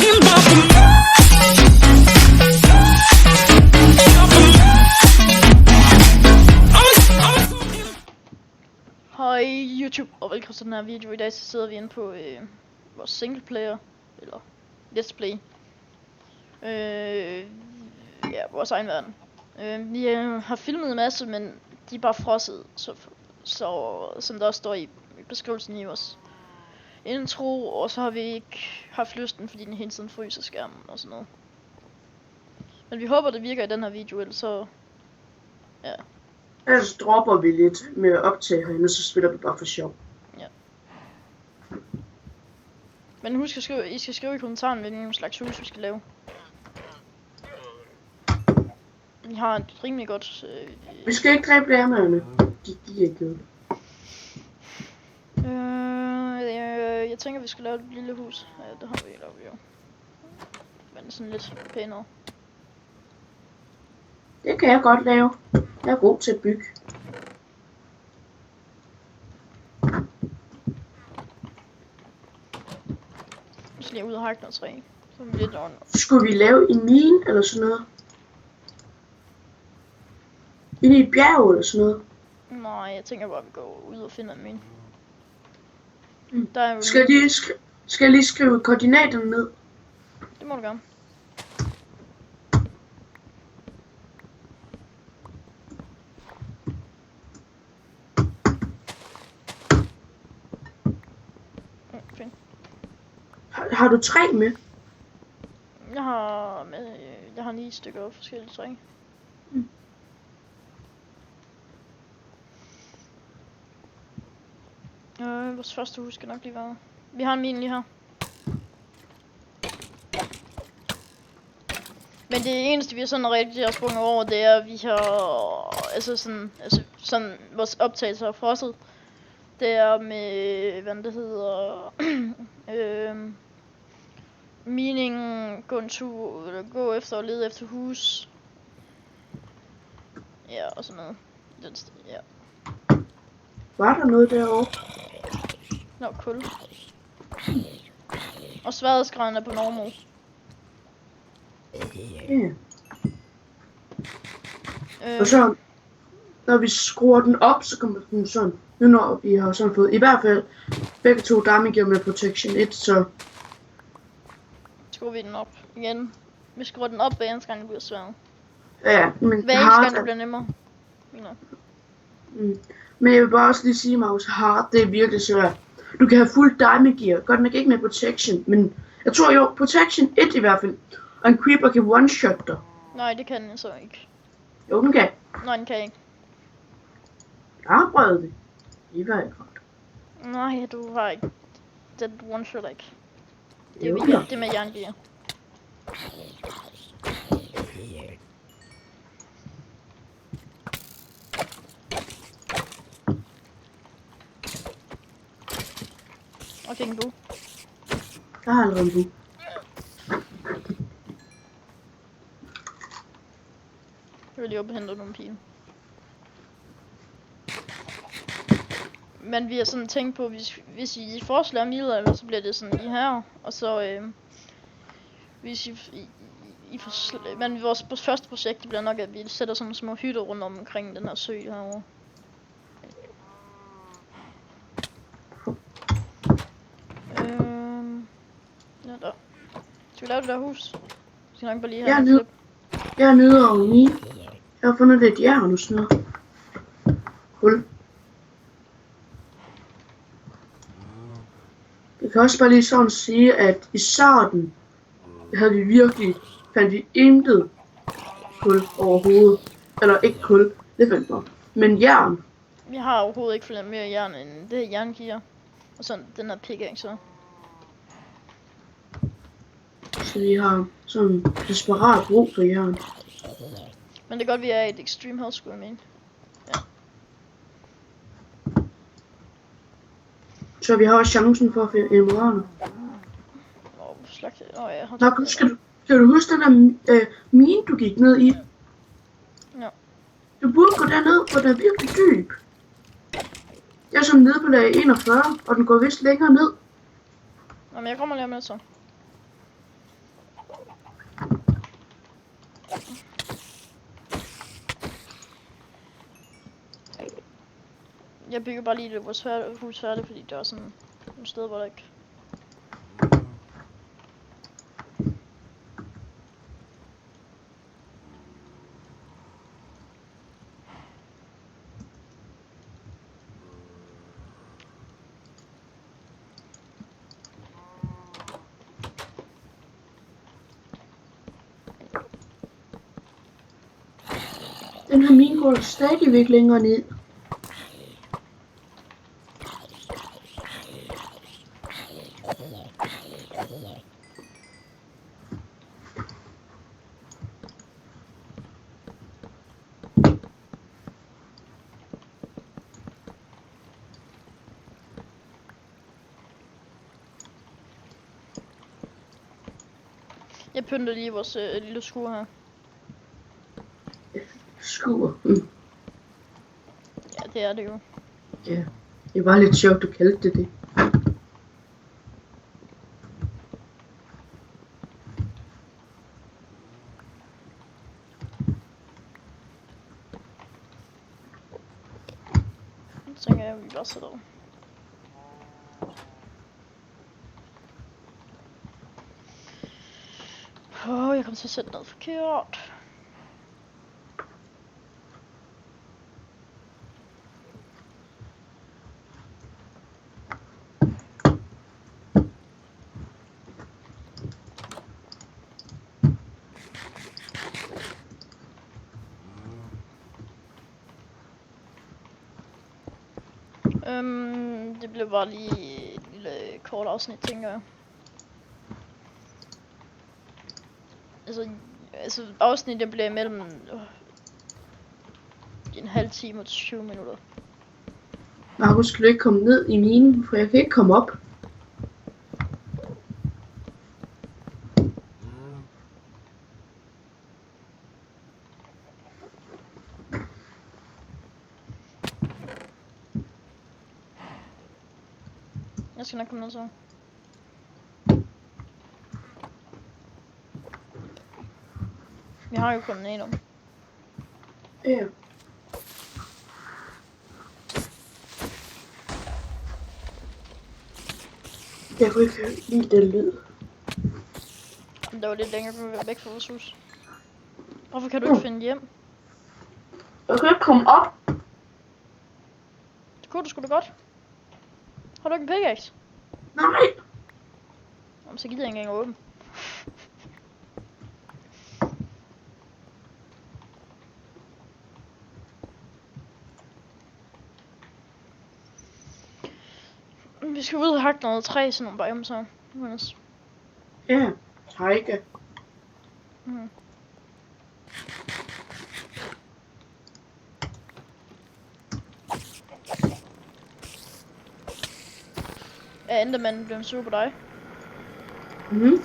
Hej YouTube, og velkommen til den her video. I dag så sidder vi inde på vores singleplayer, eller let's play. Ja, vores egen verden. Vi har filmet en masse, men de er bare frosset, så som der også står i beskrivelsen i vores intro. Og så har vi ikke haft lysten, fordi den hele tiden fryser skærmen og sådan noget. Men vi håber det virker i den her video, ellers så ja. Ellers dropper vi lidt med at optage herinde, så spiller vi bare for sjov. Ja. Men husk at skrive, I skal skrive i kommentaren, hvilken slags hus vi skal lave. Vi har et rimelig godt... Vi skal ikke dræbe lærmerne. De giver ikke noget. Jeg tænker, vi skal lave et lille hus. Ja, det har vi lavet jo. Men sådan lidt pænere. Det kan jeg godt lave. Jeg er god til at bygge. Vi skal lige ud og hakke noget træ. Så er lidt under. Skulle vi lave en mine eller sådan noget? Inde i et bjerg eller sådan noget? Nej, jeg tænker bare, at vi går ud og finder en mine. Der er jo skal jeg lige skrive koordinaterne ned? Det må du gerne. Fint. Har du træ med? Jeg har 9 stykker forskellige træ. Vores første hus skal nok lige være. Vi har en mine lige her. Men det eneste vi har sådan rigtig har sprunget over, det er at vi har sådan vores optagelser er frosset. Det er med hvad det hedder mening, gå en tur, eller gå efter og lede efter hus. Ja, og sådan noget. Ja. Var der noget derovre? Nå, kul. Og sværhedsgraden er på normal. Ja. Og så, når vi skruer den op, så kommer den sådan. Nu når vi har sådan fået, i hvert fald begge to damage med protection 1, så... Skruer vi den op igen. Vi skruer den op hver eneste gang det bliver svært. Ja, men hver eneste gang det bliver nemmere. Men jeg vil bare også lige sige, Maus, hard, det er virkelig svært. Du kan have fuld diamond gear, godt nok ikke med protection, men jeg tror jo, protection 1 i hvert fald. Og en creeper kan one-shot dig. Nej, det kan den så ikke. Jo, den kan. Nej, den kan ikke. Jeg har prøvet det. Det var ikke godt. Nej, du har ikke. Den one-shot ikke. Det er jo, jo det med jerngear. Okay, en bu. Jeg har allerede en bu. Jeg vil lige op og hente nogle pile. Men vi har sådan tænkt på, hvis I foreslår midler, så bliver det sådan lige her. Og så hvis men vores første projekt bliver nok, at vi sætter sådan små hytter rundt omkring den her sø herovre. Ja, der. Skal vi lave det der hus? Skal nok bare lige have jeg er nede over mine. Jeg har fundet lidt jern og sådan noget. Hul. Jeg kan også bare lige sådan sige, at i starten havde vi virkelig, fandt vi intet kul overhovedet. Eller ikke kul, det fandt mig. Men jern. Vi har overhovedet ikke flere mere jern end det her jerngear. Og sådan den her pickaxe så. Så vi har sådan desperat brug for jern. Men det er godt, vi er i et extreme health, skulle jeg mene. Ja. Så vi har også chancen for at finde emeralder. Ja. Nå, skal du huske den der mine, du gik ned i? Ja. Du burde gå derned, for den er virkelig dyb. Jeg er sådan nede på lag 41, og den går vist længere ned. Nå, men jeg kommer lige med så. Jeg bygger bare lige vores hus færdigt, fordi det er sådan nogle steder, hvor der ikke... Den her mine går stadigvæk længere ned. Jeg pynter lige vores lille skur her. Skur. Ja, det er det jo. Ja, det var lidt sjovt, du kaldte det det. Så tænker jeg, at vi bare sætter over. Jeg kommer til at sætte noget forkert. Det bliver bare lige et lille kort afsnit, tænker jeg. Altså afsnittet bliver mellem en halv time og 20 minutter. Markus, skal du ikke komme ned i minen, for jeg kan ikke komme op. Jeg skal nok komme ned så. Vi har jo kommet ned nu. Ja. Jeg kunne ikke lide den lyd. Det var lidt længere væk fra vores hus. Hvorfor kan du ikke finde hjem? Jeg kan ikke komme op. Det kunne du sgu da godt. Har du ikke en pickaxe? Nej. Jamen, så gider jeg ikke engang åbne. Vi skal ud og hakke noget træ, sådan nogle biome så. Ja, trække. Er Endermanden blevet sur på dig? Mhm.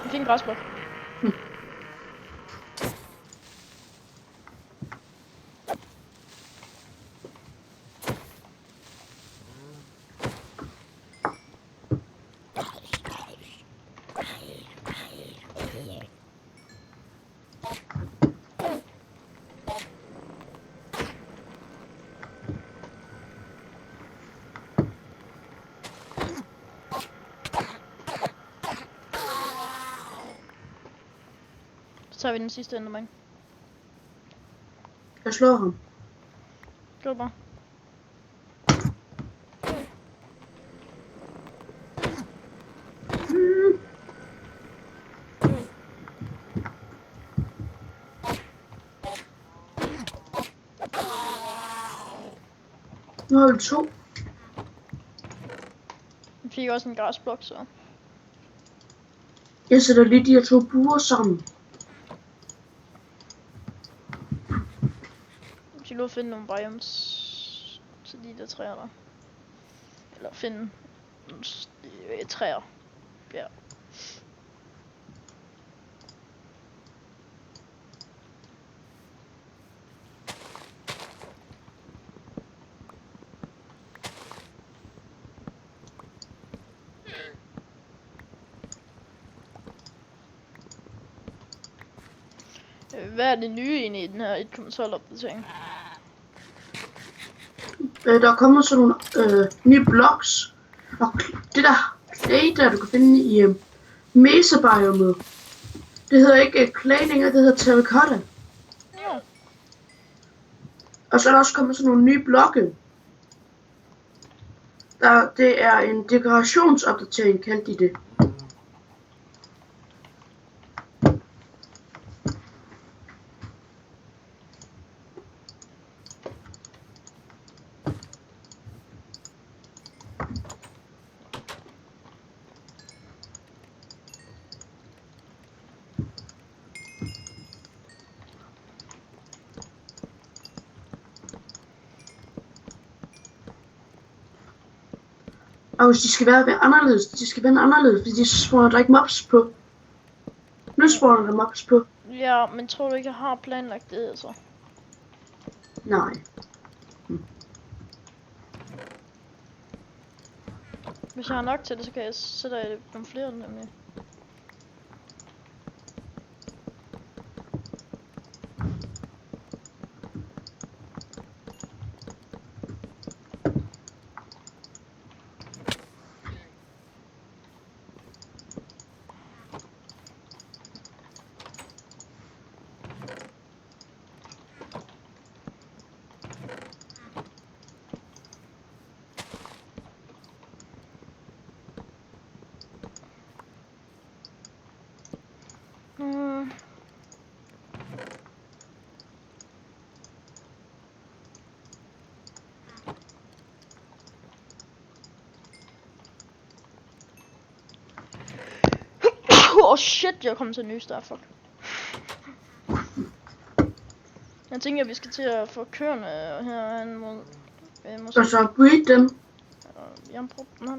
Jeg fik en græsblok. Så tager vi den sidste Enderman. Jeg slår ham. Gør det bare. Nu har vi 2. Vi fik også en græsblok, så. Jeg sætter lige de her 2 buer sammen. Vi skal nu finde nogle biomes til de der træer der. Eller finde nogle træer. Ja. Hvad er det nye egentlig i den her 1.12 opdatering? Der er kommet sådan nogle nye blocks. Og det der clay der, du kan finde i mesabiomet, det hedder ikke clay længere, det hedder terracotta. Ja. Og så er der også kommet sådan nogle nye blokke. Det er en dekorationsopdatering, kaldte de det. Og hvis de skal være anderledes, fordi de spawner der ikke mobs på. Nu spawner der mobs på. Ja, men tror du ikke, jeg har planlagt det, altså? Nej. Hvis jeg har nok til det, så kan jeg sætte nogle flere nemlig. Oh shit, jeg er kommet til en ny start, fuck. Jeg tænker, at vi skal til at få køerne herhen mod... Og så breed dem. Jernbrug, nej.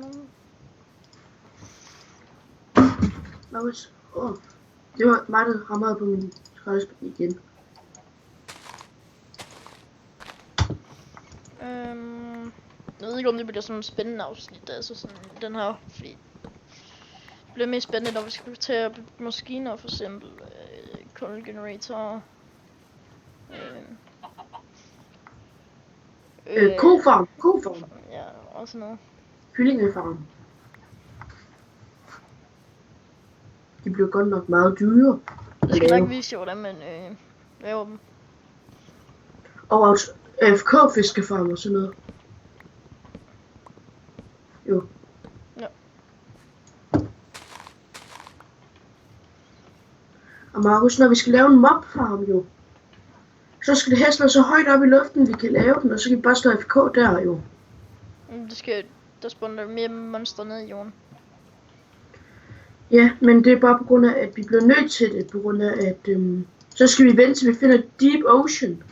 Det var mig, der rammer på min skraldespand igen. Jeg ved ikke, om det bliver sådan en spændende afsnit, altså sådan den her, fordi det bliver mest spændende, når vi skal til at bygge maskiner, for eksempel coal generator. Kofarm. Ja, og sådan noget. Kyllingefarm. De bliver godt nok meget dyre. Jeg skal nok vise jer, hvordan man laver dem. Og AFK-fiskefarm og sådan noget. Jo. Ja. Og Markus, når vi skal lave en mobfarm jo, så skal det helst være så højt op i luften, vi kan lave den, og så kan vi bare stå AFK der jo. Der spawner mere monster ned i jorden. Ja, men det er bare på grund af, at vi bliver nødt til det, på grund af, at så skal vi vente til vi finder Deep Ocean.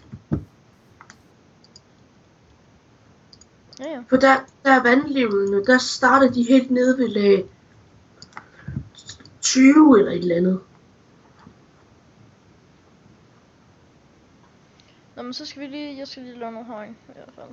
Ja. For der er vandlevende, der starter de helt nede ved lag 20 eller et eller andet. Nå, men så skal jeg skal lige lave noget højn i hvert fald.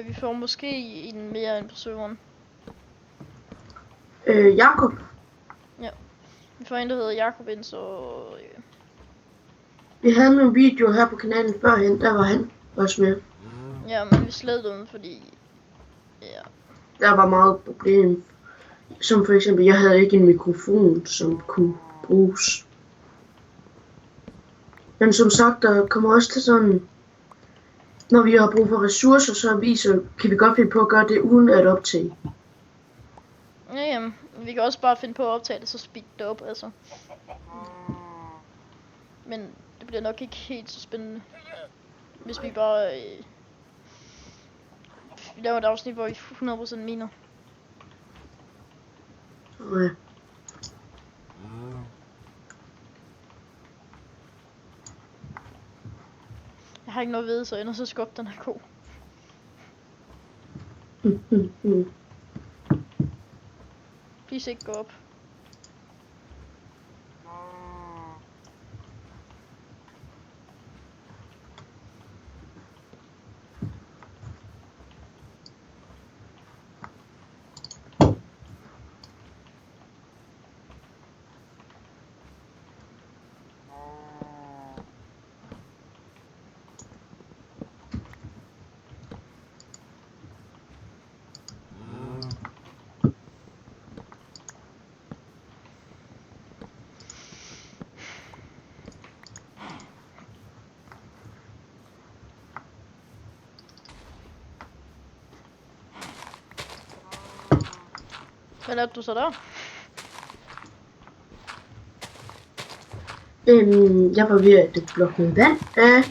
Vi får måske en mere end på serveren. Jakob. Ja. Vi får en, der hedder Jakob ind, så... Vi havde nogle videoer her på kanalen førhen, der var han også med. Ja, men vi slet dem, fordi... Ja. Der var meget problem. Som for eksempel, jeg havde ikke en mikrofon, som kunne bruges. Men som sagt, der kommer også til sådan... Når vi har brug for ressourcer, så kan vi godt finde på at gøre det uden at optage. Ja, jamen, vi kan også bare finde på at optage det, så speed det op, altså. Men det bliver nok ikke helt så spændende, hvis vi bare vi laver et afsnit, hvor vi 100% miner. Okay. Jeg har ikke noget ved, så jeg er nødt til at skubbe den her ko. Please ikke gå op. Hvad lavede du så der? Jeg var ved at blokke noget vand af,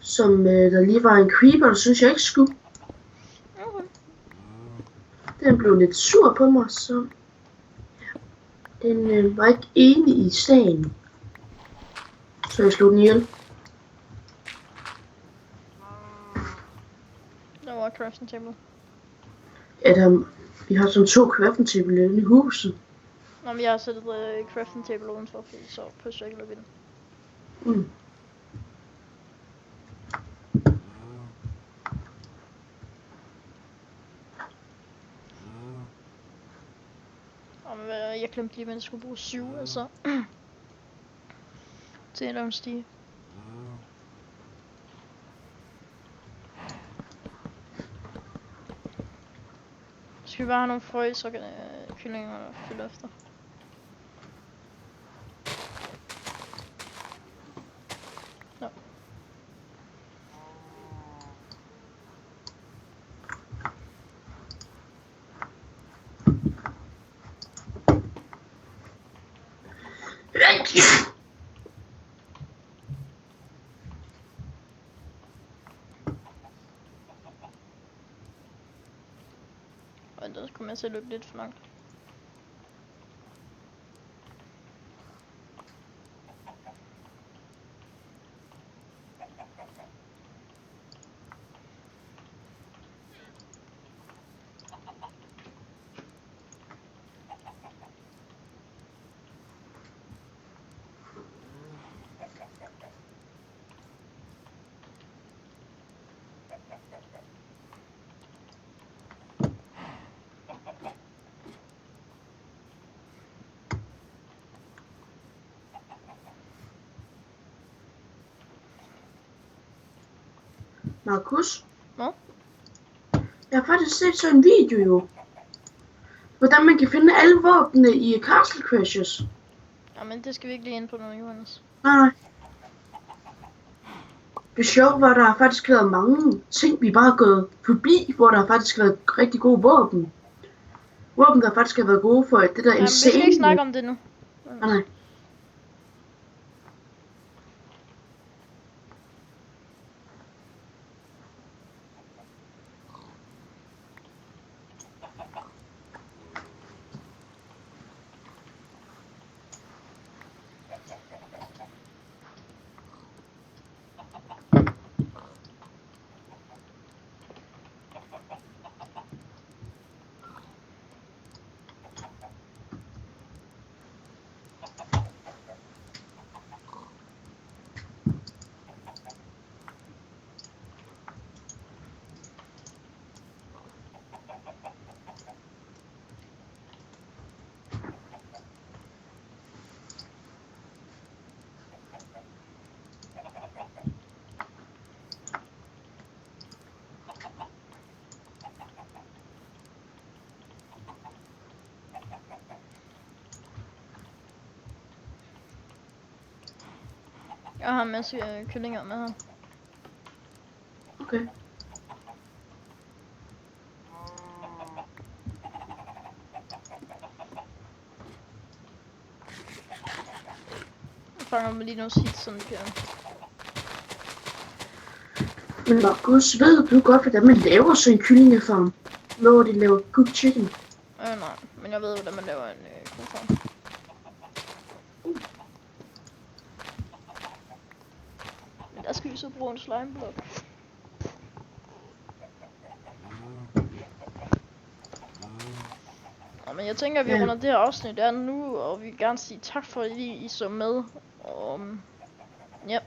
som der lige var en creeper, der synes jeg ikke skulle. Okay. Den blev lidt sur på mig, så den var ikke enig i sagen. Så jeg slog den ihjel. Der var crafting table. Vi har sådan 2 crafting table inde i huset. Nå, men jeg har sat et crafting table udenfor, fordi så pøsser jeg ikke lukke den. Jeg glemte lige, at jeg skulle bruge 7, altså. Til at lave en stige. Skal vi bare have nogle frø, så kan kyllingerne fylde efter. Nå. Og der kommer jeg til at løbe lidt for langt. Markus? Hvad? Jeg har faktisk set sådan en video jo. Hvordan man kan finde alle våbnene i Castle Crashers. Jamen, det skal vi ikke lige ind på nu, Johannes. Nej. Det sjove var, der har faktisk været mange ting, vi bare har gået forbi, hvor der har faktisk været rigtig gode våben. Våben, der faktisk har været gode for det der Jamen, vi skal ikke snakke om det nu. Nej. Jeg har en masse kyllinger med her. Okay. Jeg fanger mig lige nogle hits, sådan kan. Men Markus, ved du godt, hvordan man laver sådan en kyllingefarm? Når de laver good chicken? Nej, men jeg ved, hvordan man laver en kofarm. Men der skal vi så bruge en slimeblok. Men jeg tænker, at vi runder det her afsnit der nu, og vi vil gerne sige tak for, at I så med. Og ja.